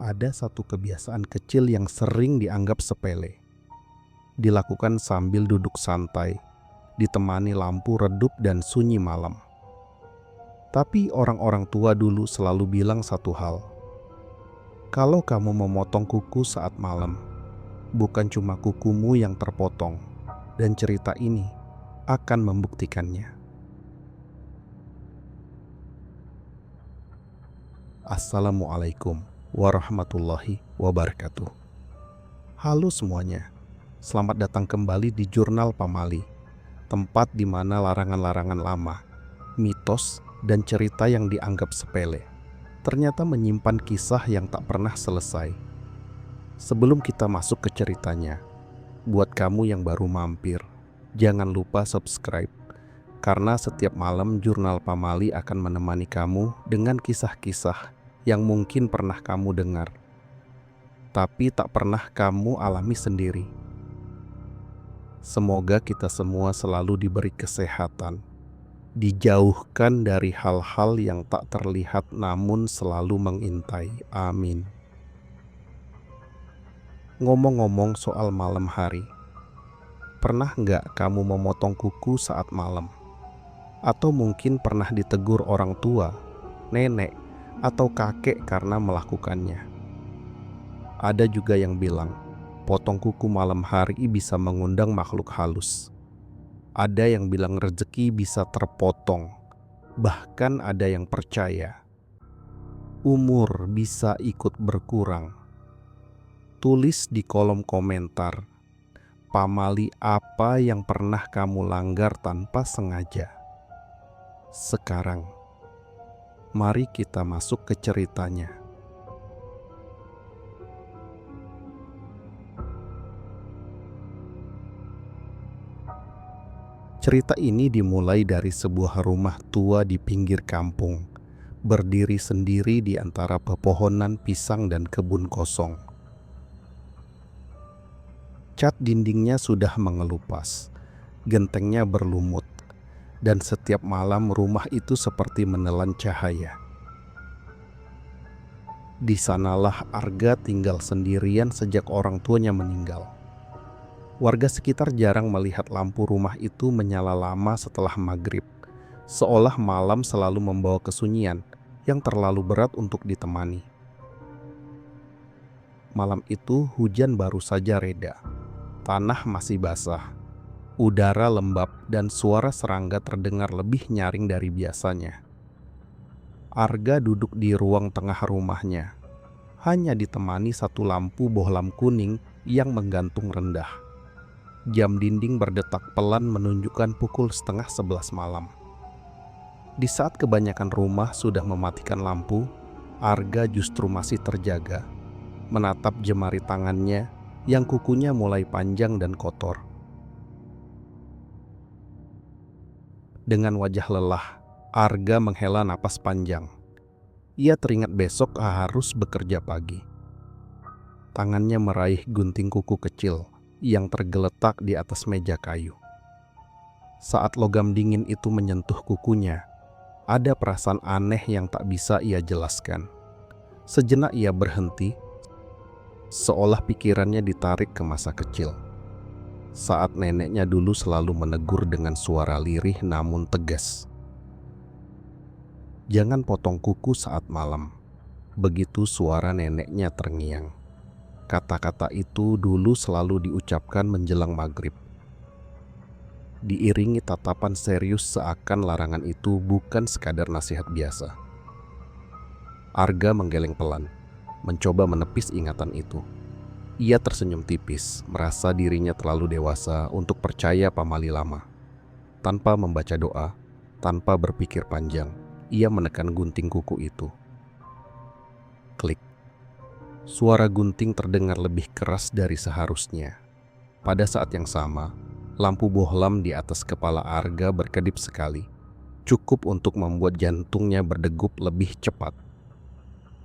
ada satu kebiasaan kecil yang sering dianggap sepele. Dilakukan sambil duduk santai, ditemani lampu redup dan sunyi malam. Tapi orang-orang tua dulu selalu bilang satu hal. Kalau kamu memotong kuku saat malam, bukan cuma kukumu yang terpotong, dan cerita ini akan membuktikannya. Assalamualaikum warahmatullahi wabarakatuh. Halo semuanya, selamat datang kembali di Jurnal Pamali, tempat di mana larangan-larangan lama, mitos, dan cerita yang dianggap sepele ternyata menyimpan kisah yang tak pernah selesai. Sebelum kita masuk ke ceritanya, buat kamu yang baru mampir, jangan lupa subscribe, karena setiap malam Jurnal Pamali akan menemani kamu dengan kisah-kisah yang mungkin pernah kamu dengar, tapi tak pernah kamu alami sendiri. Semoga kita semua selalu diberi kesehatan, dijauhkan dari hal-hal yang tak terlihat namun selalu mengintai. Amin. Ngomong-ngomong soal malam hari, pernah nggak kamu memotong kuku saat malam? Atau mungkin pernah ditegur orang tua, nenek, atau kakek karena melakukannya? Ada juga yang bilang, potong kuku malam hari bisa mengundang makhluk halus. Ada yang bilang rezeki bisa terpotong. Bahkan ada yang percaya umur bisa ikut berkurang. Tulis di kolom komentar, pamali apa yang pernah kamu langgar tanpa sengaja. Sekarang, mari kita masuk ke ceritanya. Cerita ini dimulai dari sebuah rumah tua di pinggir kampung, berdiri sendiri di antara pepohonan pisang dan kebun kosong. Cat dindingnya sudah mengelupas, gentengnya berlumut, dan setiap malam rumah itu seperti menelan cahaya. Di sanalah Arga tinggal sendirian sejak orang tuanya meninggal. Warga sekitar jarang melihat lampu rumah itu menyala lama setelah maghrib, seolah malam selalu membawa kesunyian yang terlalu berat untuk ditemani. Malam itu hujan baru saja reda, tanah masih basah, udara lembab dan suara serangga terdengar lebih nyaring dari biasanya. Arga duduk di ruang tengah rumahnya, hanya ditemani satu lampu bohlam kuning yang menggantung rendah. Jam dinding berdetak pelan menunjukkan pukul 10:30 malam. Di saat kebanyakan rumah sudah mematikan lampu, Arga justru masih terjaga, menatap jemari tangannya yang kukunya mulai panjang dan kotor. Dengan wajah lelah, Arga menghela napas panjang. Ia teringat besok harus bekerja pagi. Tangannya meraih gunting kuku kecil yang tergeletak di atas meja kayu. Saat logam dingin itu menyentuh kukunya, ada perasaan aneh yang tak bisa ia jelaskan. Sejenak ia berhenti, seolah pikirannya ditarik ke masa kecil. Saat neneknya dulu selalu menegur dengan suara lirih namun tegas. Jangan potong kuku saat malam. Begitu suara neneknya terngiang. Kata-kata itu dulu selalu diucapkan menjelang maghrib. Diiringi tatapan serius seakan larangan itu bukan sekadar nasihat biasa. Arga menggeleng pelan, mencoba menepis ingatan itu. Ia tersenyum tipis, merasa dirinya terlalu dewasa untuk percaya pamali lama. Tanpa membaca doa, tanpa berpikir panjang, ia menekan gunting kuku itu. Klik. Suara gunting terdengar lebih keras dari seharusnya. Pada saat yang sama, lampu bohlam di atas kepala Arga berkedip sekali, cukup untuk membuat jantungnya berdegup lebih cepat.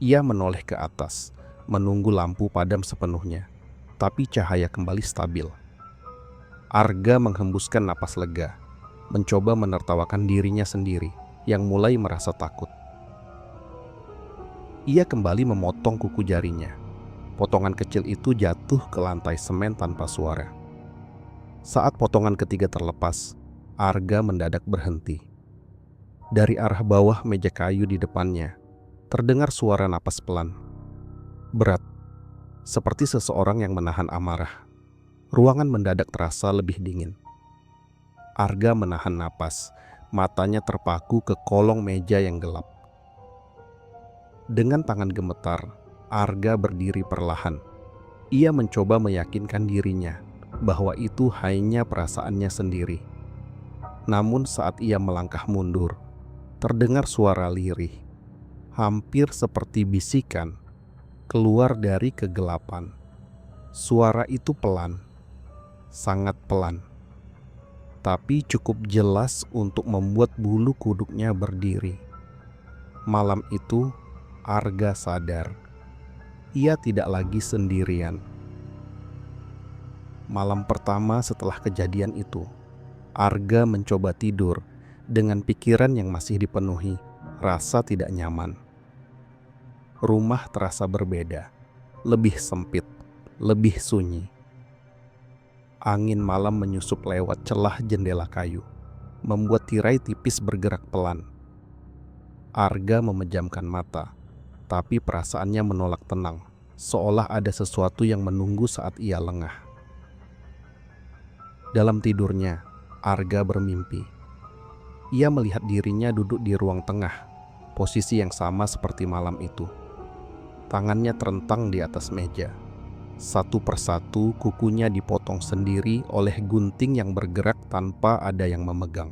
Ia menoleh ke atas, menunggu lampu padam sepenuhnya, tapi cahaya kembali stabil. Arga menghembuskan napas lega, mencoba menertawakan dirinya sendiri yang mulai merasa takut. Ia kembali memotong kuku jarinya. Potongan kecil itu jatuh ke lantai semen tanpa suara. Saat potongan ketiga terlepas, Arga mendadak berhenti. Dari arah bawah meja kayu di depannya, terdengar suara napas pelan. Berat, seperti seseorang yang menahan amarah. Ruangan mendadak terasa lebih dingin. Arga menahan napas, matanya terpaku ke kolong meja yang gelap. Dengan tangan gemetar, Arga berdiri perlahan. Ia mencoba meyakinkan dirinya bahwa itu hanya perasaannya sendiri. Namun saat ia melangkah mundur, terdengar suara lirih, hampir seperti bisikan, keluar dari kegelapan. Suara itu pelan, sangat pelan, tapi cukup jelas untuk membuat bulu kuduknya berdiri. Malam itu, Arga sadar ia tidak lagi sendirian. Malam pertama setelah kejadian itu, Arga mencoba tidur dengan pikiran yang masih dipenuhi rasa tidak nyaman. Rumah terasa berbeda, lebih sempit, lebih sunyi. Angin malam menyusup lewat celah jendela kayu, membuat tirai tipis bergerak pelan. Arga memejamkan mata, tapi perasaannya menolak tenang, seolah ada sesuatu yang menunggu saat ia lengah. Dalam tidurnya, Arga bermimpi. Ia melihat dirinya duduk di ruang tengah, posisi yang sama seperti malam itu. Tangannya terentang di atas meja. Satu persatu kukunya dipotong sendiri oleh gunting yang bergerak tanpa ada yang memegang.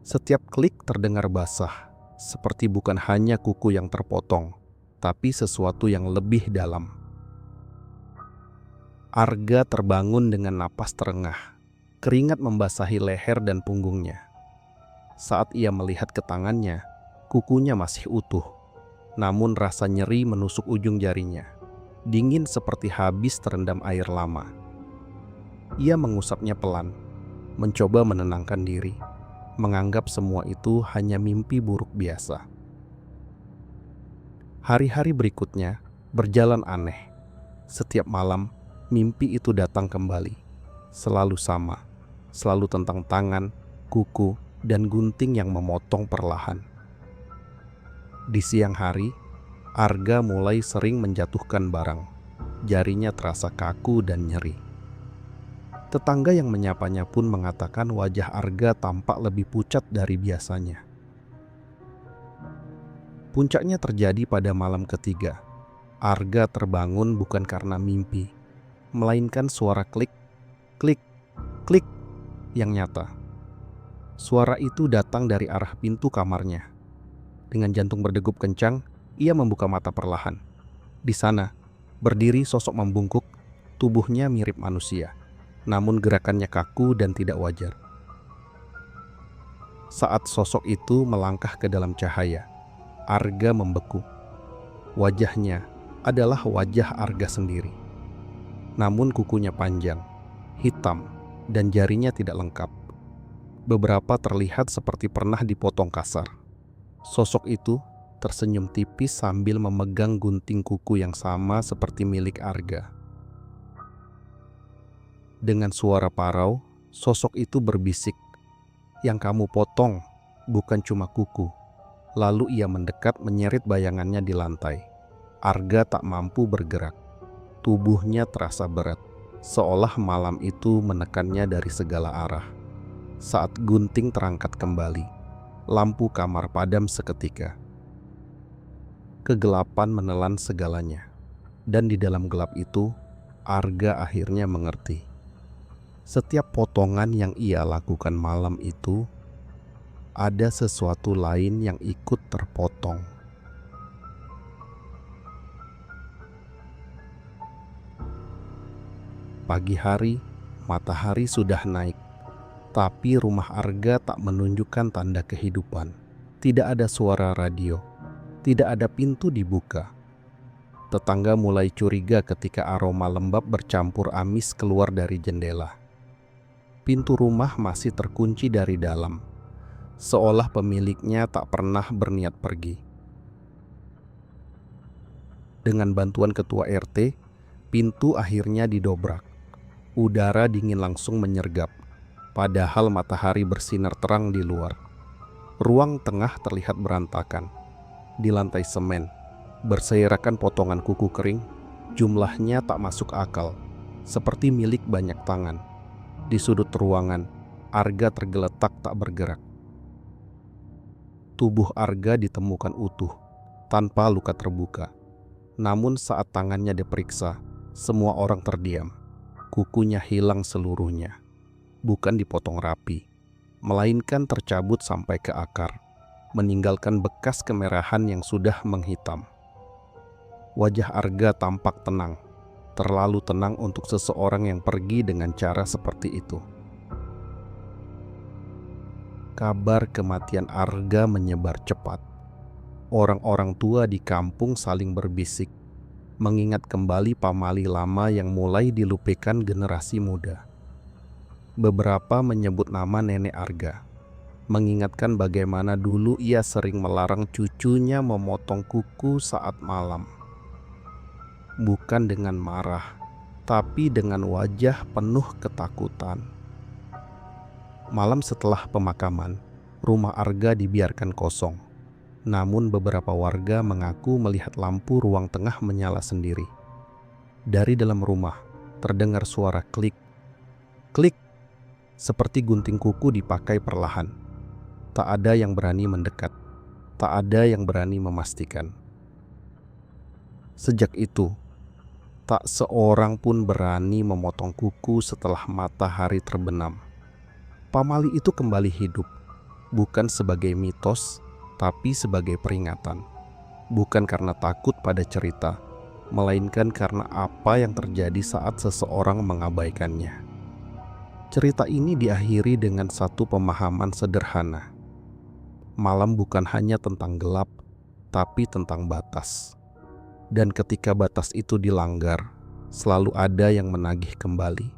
Setiap klik terdengar basah, seperti bukan hanya kuku yang terpotong, tapi sesuatu yang lebih dalam. Arga terbangun dengan napas terengah. Keringat membasahi leher dan punggungnya. Saat ia melihat ke tangannya, kukunya masih utuh, namun rasa nyeri menusuk ujung jarinya. Dingin seperti habis terendam air lama. Ia mengusapnya pelan, mencoba menenangkan diri, menganggap semua itu hanya mimpi buruk biasa. Hari-hari berikutnya berjalan aneh. Setiap malam, mimpi itu datang kembali. Selalu sama, selalu tentang tangan, kuku, dan gunting yang memotong perlahan. Di siang hari, Arga mulai sering menjatuhkan barang. Jarinya terasa kaku dan nyeri. Tetangga yang menyapanya pun mengatakan wajah Arga tampak lebih pucat dari biasanya. Puncaknya terjadi pada malam ketiga. Arga terbangun bukan karena mimpi, melainkan suara klik, klik, klik yang nyata. Suara itu datang dari arah pintu kamarnya. Dengan jantung berdegup kencang, ia membuka mata perlahan. Di sana, berdiri sosok membungkuk, tubuhnya mirip manusia, namun gerakannya kaku dan tidak wajar. Saat sosok itu melangkah ke dalam cahaya, Arga membeku. Wajahnya adalah wajah Arga sendiri. Namun kukunya panjang, hitam, dan jarinya tidak lengkap. Beberapa terlihat seperti pernah dipotong kasar. Sosok itu tersenyum tipis sambil memegang gunting kuku yang sama seperti milik Arga. Dengan suara parau, sosok itu berbisik, "Yang kamu potong bukan cuma kuku." Lalu ia mendekat menyeret bayangannya di lantai. Arga tak mampu bergerak. Tubuhnya terasa berat, seolah malam itu menekannya dari segala arah. Saat gunting terangkat kembali, lampu kamar padam seketika. Kegelapan menelan segalanya, dan di dalam gelap itu, Arga akhirnya mengerti. Setiap potongan yang ia lakukan malam itu, ada sesuatu lain yang ikut terpotong. Pagi hari, matahari sudah naik, tapi rumah Arga tak menunjukkan tanda kehidupan. Tidak ada suara radio, tidak ada pintu dibuka. Tetangga mulai curiga ketika aroma lembab bercampur amis keluar dari jendela. Pintu rumah masih terkunci dari dalam, seolah pemiliknya tak pernah berniat pergi. Dengan bantuan ketua RT, pintu akhirnya didobrak. Udara dingin langsung menyergap, padahal matahari bersinar terang di luar. Ruang tengah terlihat berantakan. Di lantai semen, berserakan potongan kuku kering, jumlahnya tak masuk akal, seperti milik banyak tangan. Di sudut ruangan, Arga tergeletak tak bergerak. Tubuh Arga ditemukan utuh, tanpa luka terbuka. Namun saat tangannya diperiksa, semua orang terdiam. Kukunya hilang seluruhnya, bukan dipotong rapi, melainkan tercabut sampai ke akar, meninggalkan bekas kemerahan yang sudah menghitam. Wajah Arga tampak tenang, terlalu tenang untuk seseorang yang pergi dengan cara seperti itu. Kabar kematian Arga menyebar cepat. Orang-orang tua di kampung saling berbisik, mengingat kembali pamali lama yang mulai dilupakan generasi muda. Beberapa menyebut nama nenek Arga, mengingatkan bagaimana dulu ia sering melarang cucunya memotong kuku saat malam. Bukan dengan marah, tapi dengan wajah penuh ketakutan. Malam setelah pemakaman, rumah Arga dibiarkan kosong. Namun beberapa warga mengaku melihat lampu ruang tengah menyala sendiri. Dari dalam rumah terdengar suara klik, klik, seperti gunting kuku dipakai perlahan. Tak ada yang berani mendekat, tak ada yang berani memastikan. Sejak itu, tak seorang pun berani memotong kuku setelah matahari terbenam. Pamali itu kembali hidup, bukan sebagai mitos, tapi sebagai peringatan. Bukan karena takut pada cerita, melainkan karena apa yang terjadi saat seseorang mengabaikannya. Cerita ini diakhiri dengan satu pemahaman sederhana. Malam bukan hanya tentang gelap, tapi tentang batas. Dan ketika batas itu dilanggar, selalu ada yang menagih kembali.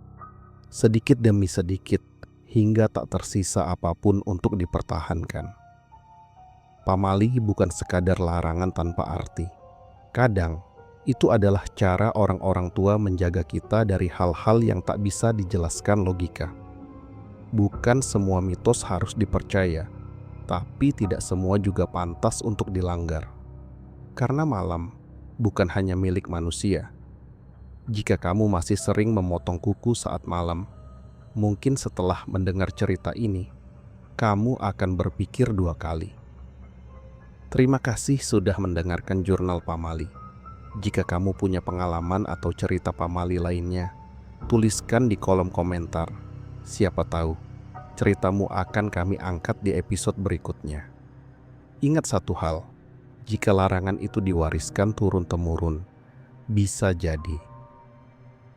Sedikit demi sedikit, hingga tak tersisa apapun untuk dipertahankan. Pamali bukan sekadar larangan tanpa arti. Kadang, itu adalah cara orang-orang tua menjaga kita dari hal-hal yang tak bisa dijelaskan logika. Bukan semua mitos harus dipercaya, tapi tidak semua juga pantas untuk dilanggar. Karena malam bukan hanya milik manusia. Jika kamu masih sering memotong kuku saat malam, mungkin setelah mendengar cerita ini, kamu akan berpikir dua kali. Terima kasih sudah mendengarkan Jurnal Pamali. Jika kamu punya pengalaman atau cerita Pamali lainnya, tuliskan di kolom komentar. Siapa tahu, ceritamu akan kami angkat di episode berikutnya. Ingat satu hal, jika larangan itu diwariskan turun-temurun, bisa jadi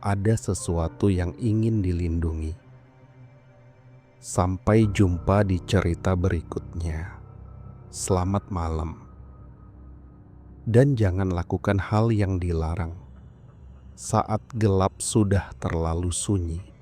ada sesuatu yang ingin dilindungi. Sampai jumpa di cerita berikutnya. Selamat malam. Dan jangan lakukan hal yang dilarang saat gelap sudah terlalu sunyi.